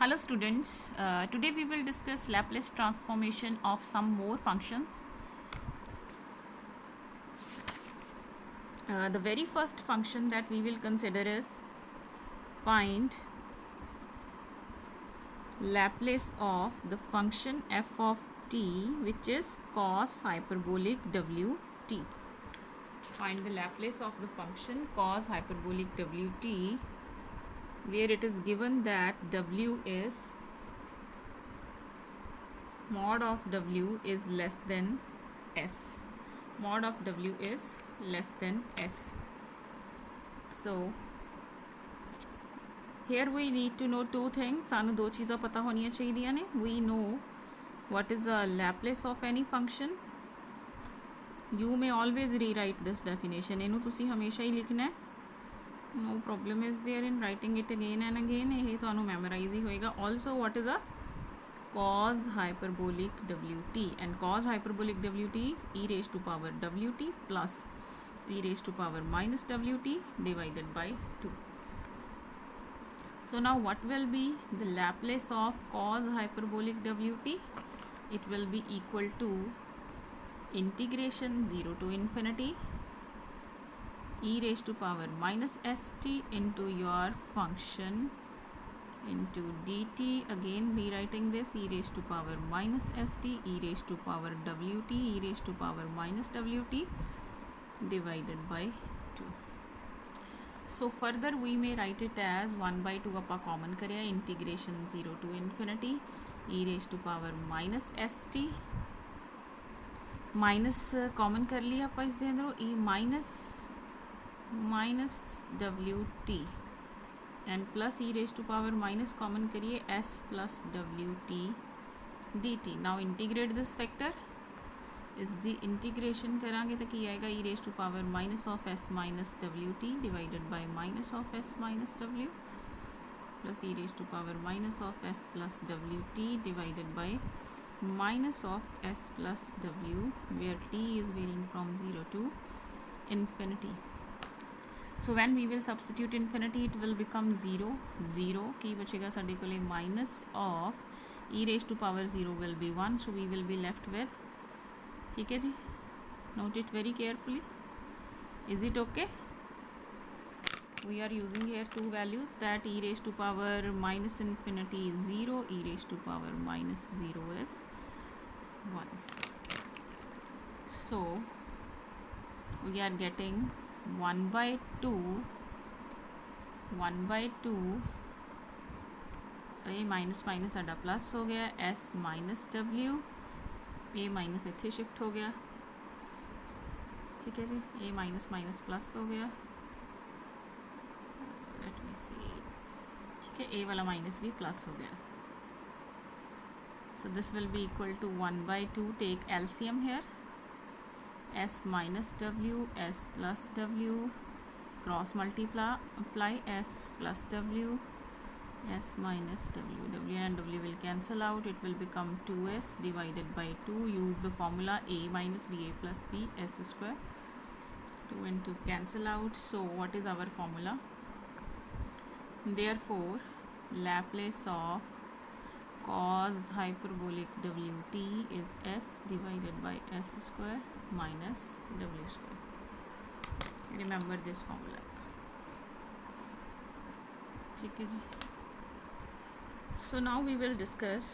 Hello students, today we will discuss Laplace transformation of some more functions. The very first function that we will consider is find Laplace of the function f of t, which is cos hyperbolic wt. Find the Laplace of the function cos hyperbolic wt, where it is given that w is mod of w is less than s. Mod of w is less than s. So here we need to know two things. सानू दो चीज़ां पता होनियां चाहिए ने. We know what is the Laplace of any function. You may always rewrite this definition. इनू तुसी हमेशा ही लिखना है. No problem is there in writing it again and again. ये तुहानू memorize ही होएगा. Also, what is a cos hyperbolic wt, and cos hyperbolic wt is e raised to power wt plus e raised to power minus wt divided by 2. So now what will be the Laplace of cos hyperbolic wt? It will be equal to integration 0 to infinity e raised to power minus st into your function into dt, again rewriting this e raised to power minus st e raised to power wt e raised to power minus wt divided by 2. So further we may write it as 1 by 2 ਆਪਾਂ common करें integration 0 to infinity e raised to power minus st minus common कर लिया ਆਪਾਂ इस दे अंदरों e minus wt and plus e raised to power minus common करिए s plus wt dt. Now integrate this factor. is the integration करांगे तो क्या आएगा e raised to power minus of s minus wt divided by minus of s minus w plus e raised to power minus of s plus wt divided by minus of s plus w, where t is varying from 0 to infinity. So when we will substitute infinity, it will become 0 0 की बचेगा साढ़े कोले minus of e raised to power 0 will be 1, so we will be left with, ठीक है जी, note it very carefully. Is it okay? We are using here two values, that e raised to power minus infinity is 0, e raised to power minus 0 is 1. So we are getting 1 by 2 A minus minus साडा plus हो गया, S minus W, ए minus इत्थे shift हो गया, ठीक है जी, ए minus minus plus हो गया, लेट मी सी, ठीक है, ए वाला माइनस भी प्लस हो गया. So this will be equal to 1 by 2, take LCM here, s minus w, s plus w, cross multiply s plus w, s minus w, w and w will cancel out, it will become 2s divided by 2. Use the formula a minus ba plus b s square. 2 and 2 cancel out, so what is our formula? Therefore Laplace of cos hyperbolic wt is s divided by s square minus w square. Remember this formula, ठीक है जी. So now we will discuss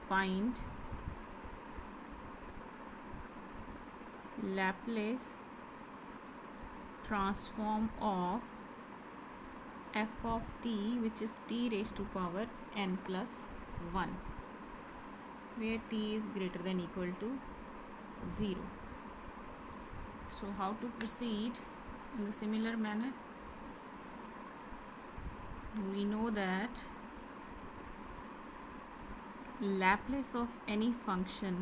find Laplace transform of f of t, which is t raised to power n plus 1, where t is greater than equal to 0. So how to proceed in the similar manner? We know that Laplace of any function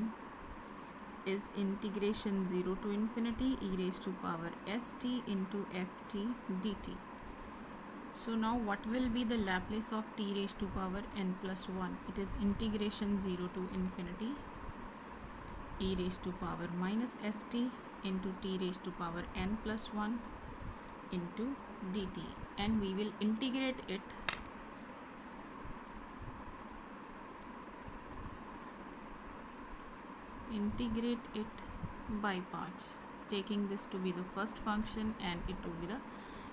is integration 0 to infinity e raised to power st into ft dt. So now what will be the Laplace of t raised to power n plus 1? It is integration 0 to infinity e raised to power minus st into t raised to power n plus 1 into dt, and we will integrate it integrate it by parts, taking this to be the first function and it to be the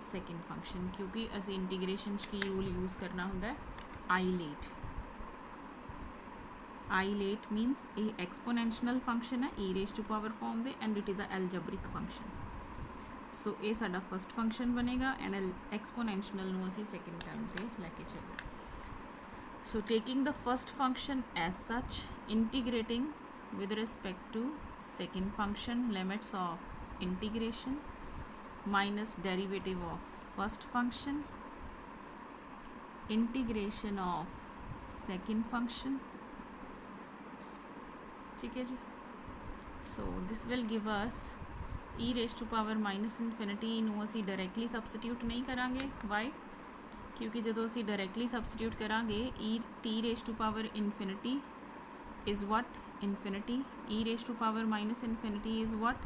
second function, क्योंकि असी integration की rule use करना होंदा eyelet. Eyelet मीनस ये exponential function है e raise to power form दे and it is a algebraic function. So ये साडा फर्स्ट फंक्शन बनेगा एंड एक्सपोनेंशियल नूं असी सैकेंड टाइम ते लैके चलना। So taking the first function as such, integrating with respect to second function, limits of integration minus derivative of first function, integration of second function, ठीक है जी। so this will give us e raised to power minus infinity ਨੂੰ ਅਸੀਂ directly substitute नहीं करांगे। why? क्योंकि ਜਦੋਂ ਅਸੀਂ directly substitute करांगे t raised to power infinity is what? Infinity. E raised to power minus infinity is what?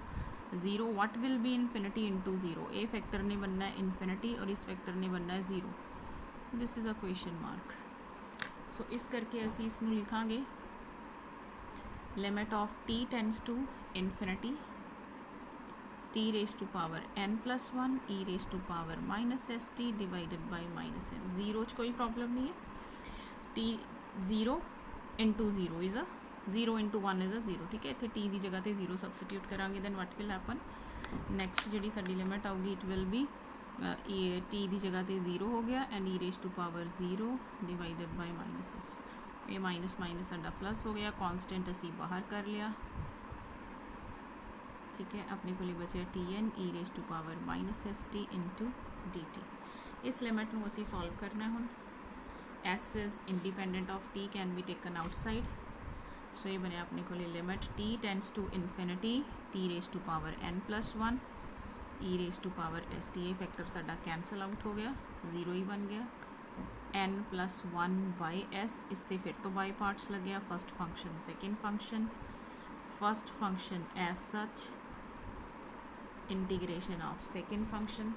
0. What will be infinity into 0? A factor ने बनना है infinity और इस फैक्टर ने बनना है 0. This is a question mark. So इस करके असी इसनू लिखांगे limit of t tends to infinity, t raised to power n plus 1 e raised to power minus st divided by minus n. 0 च कोई प्रॉब्लम नहीं है। t 0 into 0 is a 0 into 1 is a 0, ठीक है। इत्थे t की जगह ते 0 सबस्टिट्यूट करांगे then what will happen, next जी साडी लिमिट आऊगी इट विल बी t की जगह ते 0 हो गया and e raise to power 0 divided by minus s. ये माइनस माइनस साडा प्लस हो गया, कॉन्सटेंट असी बाहर कर लिया, ठीक है। अपने को बचा t n e raise to power minus s t into d t. इस लिमिट में असी सॉल्व करना है हुण। S is independent of t, can be taken outside. So ये बने अपने को limit t tends to infinity t raise to power n plus 1 e raise to power s t. ये फैक्टर साडा कैंसल आउट हो गया, 0 ही बन गया। एन प्लस 1 बाई एस, इससे फिर तो बाई पार्ट्स लग गया, first function second function. First function as such, integration of second function,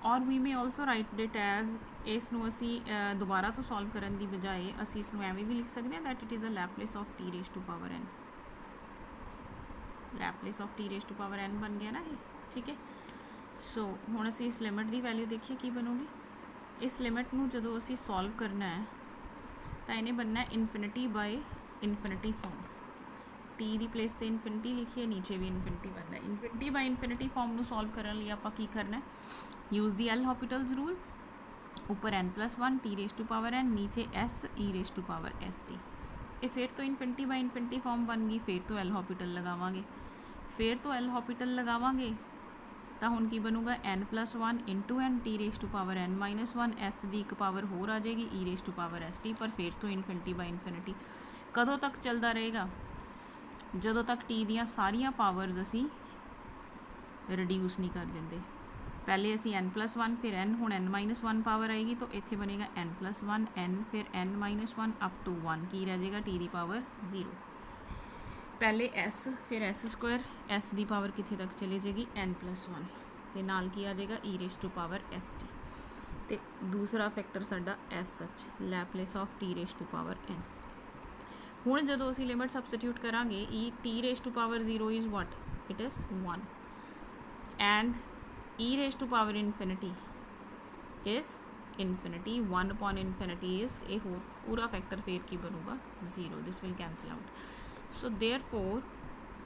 और we may also write it as, इसनू असी दोबारा तो सॉल्व करने की बजाय असी इसनू एवें भी लिख सकते हैं that it is a Laplace of T raise to power N. Laplace of T raise to power N बन गया ना ये, ठीक है। सो हुण असी इस लिमिट की वैल्यू देखिए की बनूगी। इस लिमिट नू जदों असी सॉल्व करना है तो इन्हें बनना है infinity by infinity form. T की प्लेस ते इन्फिनिटी लिखिए, नीचे भी इन्फिनिटी बनना है। इन्फिनिटी बाय इन्फिनिटी फॉर्म नू सॉल्व करने लिए आपां की करना है, use the L Hopital's rule. ऊपर n plus 1 t raise to power n, नीचे s e raise to power s t. ये फिर तो इन्फिनिटी बाय इन्फिनिटी फॉर्म बन गई, फिर तो एल हॉपिटल लगावांगे, फिर तो एल हॉपिटल लगावांगे तो हुण की बनूगा n plus 1 into n t raise to power n minus 1, s की एक पावर होर आ जाएगी e raise to power s t. पर फिर तो इन्फिनिटी बाय इन्फिनिटी कदों तक चलता रहेगा? जदों तक टी दियाँ सारियां पावर्स असी रिड्यूस नहीं कर देंगे। पहले असी एन प्लस 1 फिर एन, हुण एन माइनस 1 पावर आएगी तो इत्थे बनेगा एन प्लस 1 एन फिर एन माइनस 1 अप टू 1, की रह जाएगा टी दी पावर 0। पहले एस फिर S square, S the power कित्थे तक चली जाएगी एन प्लस 1 ते नाल की आ जाएगा e raise to power s t. ते दूसरा फैक्टर साडा s such Laplace of T raise to power n. हुण जदों असी लिमिट सबस्टिट्यूट करांगे e t raise to power 0 is what? It is 1 and e raised to power infinity is infinity, 1 upon infinity is a whole पूरा factor फिर की बनूगा 0, this will cancel out. So therefore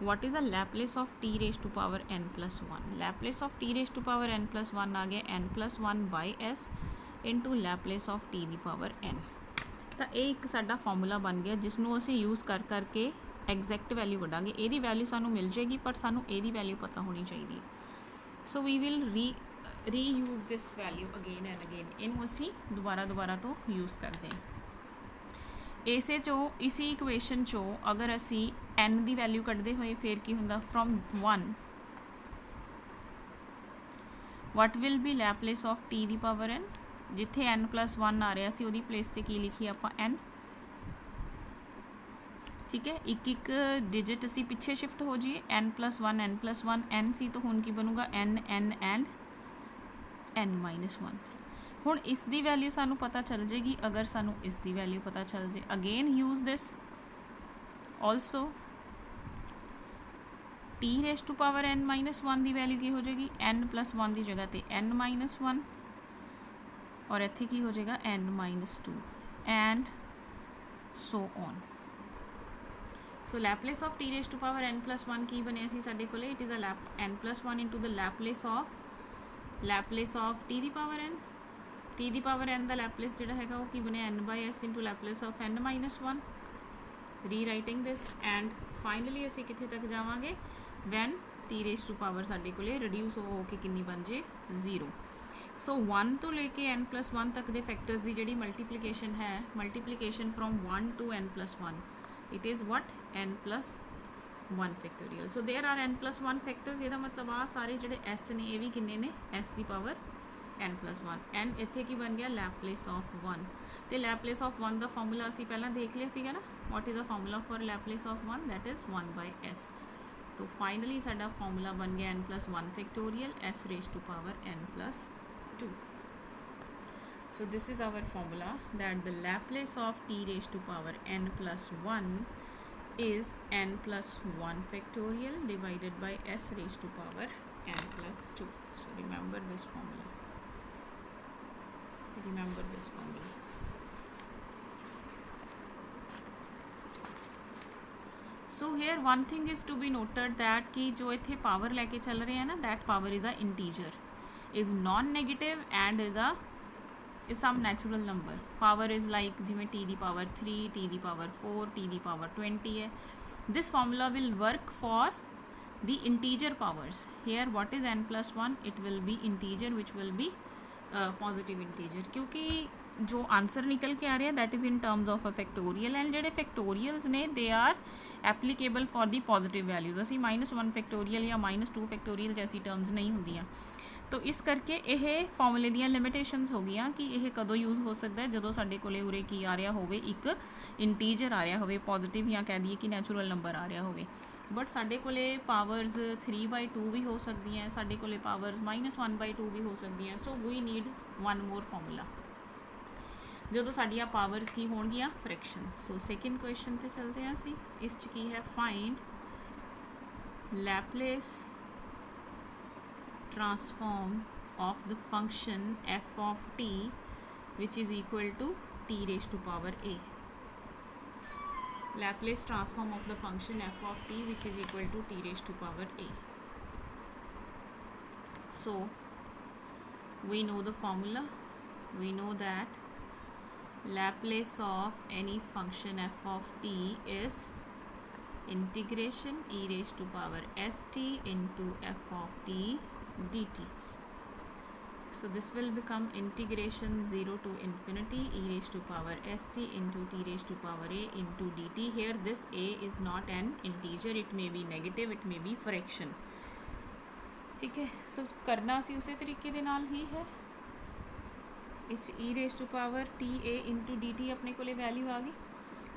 what is the Laplace of t raised to power n plus 1? Laplace of t raised to power n plus 1 आ गया n plus 1 by s into Laplace of t the power n। तो ये एक साडा formula बन गया जिसनों असी use कर करके एग्जैक्ट वैल्यू कढ़ांगे। ये वैल्यू सानू मिल जाएगी पर सानू ये वैल्यू पता होनी चाहिए। So we will reuse this value again and again, इनू असी दोबारा तो यूज़ करते हैं। इसे चो इसी इक्वेशन चो अगर असी एन की वैल्यू कढ़ते हुए फिर की होंदा from 1 what will be Laplace of T the power N, जिथे एन प्लस 1 आ रहा सी उहदी प्लेस ते की लिखी आपां एन, ठीक है। एक एक डिजिट असी पिछे शिफ्ट हो जाइए, n plus 1 n plus 1 n c तो हुण की बनूगा n n and n minus 1। ਹੁਣ इस दी वैल्यू सानू पता चल जाएगी अगर सानू इस दी वैल्यू पता चल जाए। Again use this also T raise to power n minus one की वैल्यू की हो जाएगी n प्लस वन की जगह पर n माइनस वन और इत्थे की हो जाएगा n minus two and so on. So Laplace of T raise to power n plus one की बने सी साडे कोले it is a n plus one into the Laplace of T the power n। T the power n का Laplace जोड़ा है वो की बने n by s into Laplace of n minus one. Rewriting this and finally असी कितने तक जावांगे when T raise to power साडे कोले रिड्यूस हो के कितनी बन जे 0। सो 1 तो लेके n प्लस वन तक के फैक्टर्स की जी मल्टीप्लीकेशन है multiplication from 1 to n plus one it is what n plus one factorial. So there are n plus one factors ये मतलब आ सारे जोड़े s ने ये भी किन्ने ने s की power n plus one and इत्थे की बन गया लैपलेस ऑफ वन। तो लैपलेस ऑफ वन का फॉर्मूला असी पहला देख लिया सीगा ना what is the formula for Laplace of one that is 1 by s। तो फाइनली साडा फॉर्मूला बन गया n plus one factorial s raise to power n plus two. So this is our formula that the Laplace of t raised to power n plus 1 is n plus 1 factorial divided by s raised to power n plus 2. So remember this formula. Remember this formula. So here one thing is to be noted that कि जो इत्थे power लेके चल रहे हैं ना that power is a integer, is non-negative and is some natural number. Power is like जिमें t दी power 3, t दी power 4, t दी power 20 है. This formula will work for the integer powers. Here what is n plus 1? It will be integer which will be positive integer क्योंकि जो answer निकल के आ रहा है that is in terms of a factorial and जेडे factorials ने they are applicable for the positive values असी -1 फैक्टोरियल या -2 फैक्टोरियल जैसी टर्म्स नहीं होंदियां। तो इस करके यह फॉर्मूले ਦੀਆਂ लिमिटेशनस हो गई कि यह कदों यूज़ हो सकता है ਜਦੋਂ ਸਾਡੇ ਕੋਲੇ ਉਰੇ ਕੀ ਆ ਰਿਹਾ ਹੋਵੇ ਇੱਕ ਇੰਟੀਜਰ ਆ ਰਿਹਾ ਹੋਵੇ ਪੋਜ਼ਿਟਿਵ ਜਾਂ ਕਹਿ ਦਈਏ ਕਿ ਨੈਚੁਰਲ ਨੰਬਰ ਆ ਰਿਹਾ ਹੋਵੇ। बट साढ़े कोले पावर्स 3/2 भी हो सकती हैं, साढ़े कोले पावर्स -1/2 भी हो सकती हैं। So we need one more formula जो साड़ियाँ पावर्स की होंगियां फ्रैक्शन। सो सैकेंड क्वेश्चन ते चलते हैं असी इस की है find Laplace transform of the function f of t which is equal to t raise to power a। Laplace transform of the function f of t which is equal to t raised to power a. So we know the formula. We know that Laplace of any function f of t is integration e raised to power st into f of t dt. So this will become integration 0 to infinity e raised to power st into t raised to power a into dt. Here this a is not an integer, it may be negative, it may be fraction. ठीक है। सो करना सी उसी तरीके दे नाल ही है। इस e raised to power t a into dt अपने कोले वैल्यू आ गई।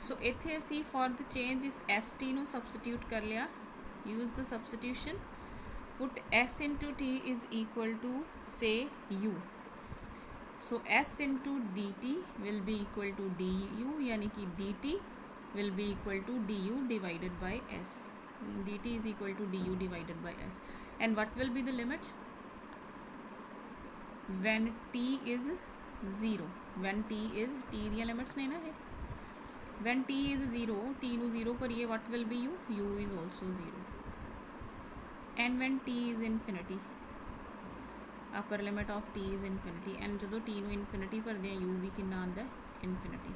सो इत्थे असी फॉर द चेंज इस st नू सबस्टिट्यूट कर लिया। Use the substitution, put s into t is equal to say u. So s into dt will be equal to du यानी कि dt will be equal to du divided by s. dt is equal to du divided by s. And what will be the limits? When t is 0. When t दियाँ limits नहीं ना है। When t is 0, t नू 0 पर ये what will be u? u is also 0. And when t is infinity, upper limit of t is infinity, and जो t नू infinity पर दिया u भी कितना आंदा है infinity।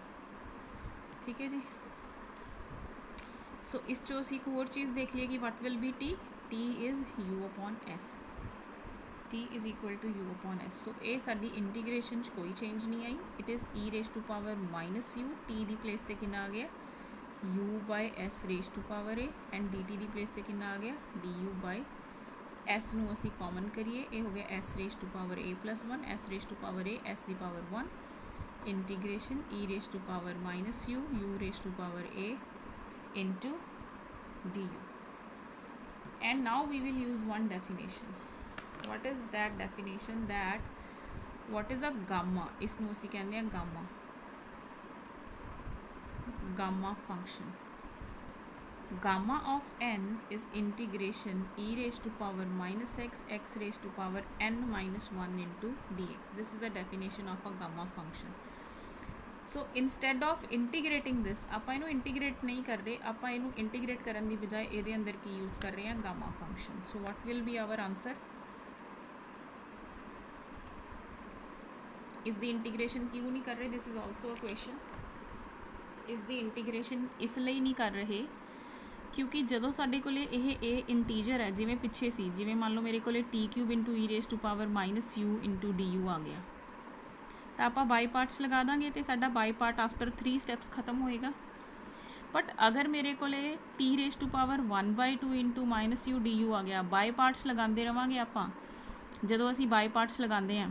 ठीक है जी। सो इस चो असी एक होर चीज़ देख लिए कि what will be t? t is u upon s. t is equal to u upon s. सो ये साडी इंटीग्रेशन कोई चेंज नहीं आई। It is e raised to power minus u, t दी प्लेस ते कितना आ गया u by s raised to power a, and dt the place ते कितना आ गया du by s नू असी कॉमन करिए ये हो गया s raised to power a plus 1, s raised to power a, s the power 1 integration e raised to power minus u, u raised to power a into du. And now we will use one definition. What is that definition? That what is a gamma? इसनूं असीं कहंदे आ gamma. Gamma function. Gamma of n is integration e raised to power minus x raised to power n minus 1 into dx. This is the definition of a gamma function. So instead of integrating this, ਆਪਾਂ ਇਹਨੂੰ integrate नहीं कर रहे, ਆਪਾਂ ਇਹਨੂੰ integrate करन दी बजाय ਇਹਦੇ अंदर की use कर रहे हैं gamma function. So what will be our answer? Is the integration क्यों नहीं कर रहे? This is also a question. Is the integration ਇਸ ਲਈ नहीं कर रहे क्योंकि ਜਦੋਂ ਸਾਡੇ ਕੋਲੇ ਇਹ ਇੰਟੀਜਰ ਹੈ, ਜਿਵੇਂ ਪਿੱਛੇ ਸੀ, ਜਿਵੇਂ ਮੰਨ ਲਓ ਮੇਰੇ ਕੋਲੇ t cube into e raise to power minus u into d u ਆ ਗਿਆ, ਤਾਂ ਆਪਾਂ ਬਾਈ ਪਾਰਟਸ ਲਗਾ ਦਾਂਗੇ ਅਤੇ ਸਾਡਾ ਬਾਈ ਪਾਰਟ ਆਫਟਰ 3 ਸਟੈਪਸ ਖਤਮ ਹੋਏਗਾ। ਬਟ ਅਗਰ ਮੇਰੇ ਕੋਲੇ t raise to power 1/2 into minus u d u ਆ ਗਿਆ, ਬਾਈ ਪਾਰਟਸ ਲਗਾਉਂਦੇ ਰਹਾਂਗੇ ਆਪਾਂ। ਜਦੋਂ ਅਸੀਂ ਬਾਈ ਪਾਰਟਸ ਲਗਾਉਂਦੇ ਹਾਂ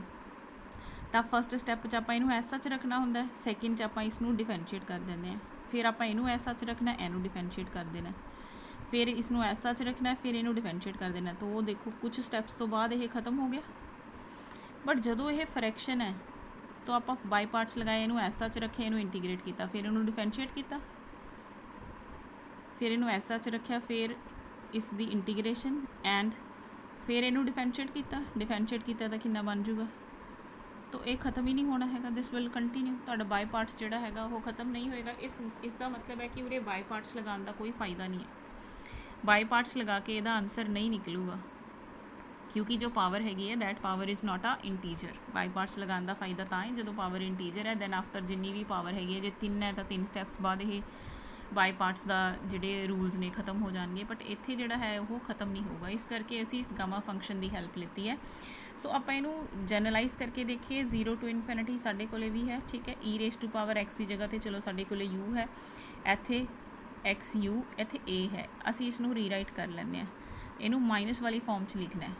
ਤਾਂ ਫਸਟ ਸਟੈਪ 'ਚ ਆਪਾਂ ਇਹਨੂੰ ਐਸ ਸੱਚ ਰੱਖਣਾ ਹੁੰਦਾ, ਸੈਕਿੰਡ 'ਚ ਆਪਾਂ ਇਸ ਨੂੰ ਡਿਫਰੈਂਸ਼ੀਏਟ ਕਰ ਦਿੰਦੇ ਹਾਂ, ਫਿਰ ਆਪਾਂ ਇਹਨੂੰ ਐਸ ਸੱਚ ਰੱਖਣਾ, ਇਹਨੂੰ ਡਿਫਰੈਂਸ਼ੀਏਟ ਕਰ ਦੇਣਾ, ਫਿਰ ਇਸ ਨੂੰ ਐਸ ਸੱਚ ਰੱਖਣਾ, ਫਿਰ ਇਹਨੂੰ ਡਿਫਰੈਂਸ਼ੀਏਟ ਕਰ ਦੇਣਾ। ਤਾਂ ਉਹ ਦੇਖੋ ਕੁਝ ਸਟੈਪਸ ਤੋਂ ਬਾਅਦ ਇਹ ਖਤਮ ਹੋ ਗਿਆ। ਬਟ ਜਦੋਂ ਇਹ ਫਰੈਕਸ਼ਨ ਹੈ ਤਾਂ ਆਪਾਂ ਬਾਈ ਪਾਰਟਸ ਲਗਾਏ, ਇਹਨੂੰ ਐਸ ਸੱਚ ਰੱਖਿਆ, ਇਹਨੂੰ ਇੰਟੀਗ੍ਰੇਟ ਕੀਤਾ, ਫਿਰ ਇਹਨੂੰ ਡਿਫਰੈਂਸ਼ੀਏਟ ਕੀਤਾ, ਫਿਰ ਇਹਨੂੰ ਐਸ ਸੱਚ ਰੱਖਿਆ, ਫਿਰ ਇਸ ਦੀ ਇੰਟੀਗ੍ਰੇਸ਼ਨ ਐਂਡ ਫਿਰ ਇਹਨੂੰ ਡਿਫਰੈਂਸ਼ੀਏਟ ਕੀਤਾ ਤਾਂ ਕਿੰਨਾ ਬਣ ਜੂਗਾ। तो ये ख़त्म ही नहीं होना है, दिस विल कंटिन्यू। तो बाय पार्ट्स जोड़ा है वो ख़त्म नहीं होएगा। इसका मतलब है कि उरे बाय पार्ट्स लगाने का कोई फ़ायदा नहीं है। बाय पार्ट्स लगा के इहदा आंसर नहीं निकलूगा क्योंकि जो पावर हैगी है that power is not a integer. By parts लगाने का फ़ायदा तो है जो पावर इंटीजर है, दैन आफ्टर जिन्नी भी पावर हैगी है, जो 3 है तो 3 स्टैप्स बाद ये बाय पार्ट्स का जिहड़े रूल्स ने खत्म हो जाएंगे। बट इत्थे जिहड़ा है वो ख़त्म नहीं होगा। इस करके असीं इस गामा फंक्शन की हैल्प लेती है। सो आप इनू जनरलाइज करके देखिए, 0 टू इनफिनिटी साडे कोले भी है, ठीक है। ई रेस टू पावर एक्स की जगह तो चलो साडे कोले यू है, इत्थे एक्स यू, इत्थे ए है। असीं इसनूं रीराइट कर लैंदे हैं, इनू माइनस वाली फॉर्म च लिखना है।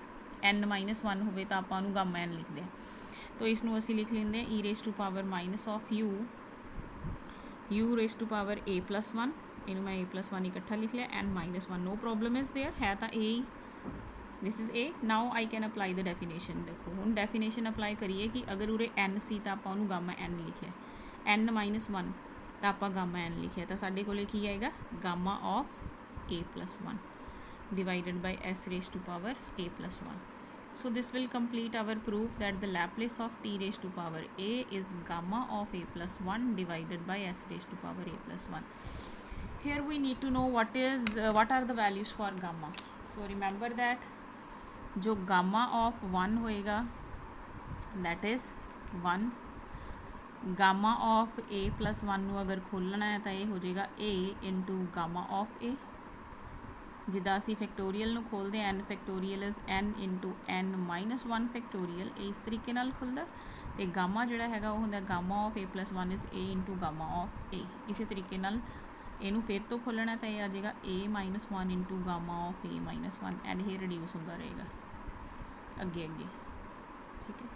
n-1 होवे तो आपां नूं गामा n लिखते हैं, तो इसनूं असीं लिख लैंदे हैं e raise to power minus of u raise to power a+1, इनू मैं a+1 इकट्ठा लिख लिया, n-1, no problem is there, है तो ए ही, this is a. Now I can apply the definition. देखो हुण डेफिनेशन अप्लाई करिए कि अगर उरे n सी तो आपां उहनूं गामा n लिखिया, n-1 तो आपां गामा n लिखिया, तो साडे कोले की आएगा gamma of a+1 divided by s raise to power a+1। So this will complete our proof that the Laplace of t raised to power a is gamma of a+1 divided by s raised to power a+1. Here we need to know what are the values for gamma. So remember that जो gamma of 1 होएगा that is 1, gamma of a+1 ਨੂੰ अगर खोलना है तो ये हो जाएगा a into gamma of a। जिदा असी फैक्टोरीयल ਨੂੰ खोलते n factorial is n into n-1 factorial, इस तरीके नाल खुलदा। तो गामा जिहड़ा हैगा वो हुंदा gamma of a+1 is a into gamma of a। इसी तरीके नाल इनू फिर तो खोलना तो यह आ जाएगा a-1 into gamma of a-1 and ये रिड्यूस होंदा रहेगा अगे अगे, ठीक है।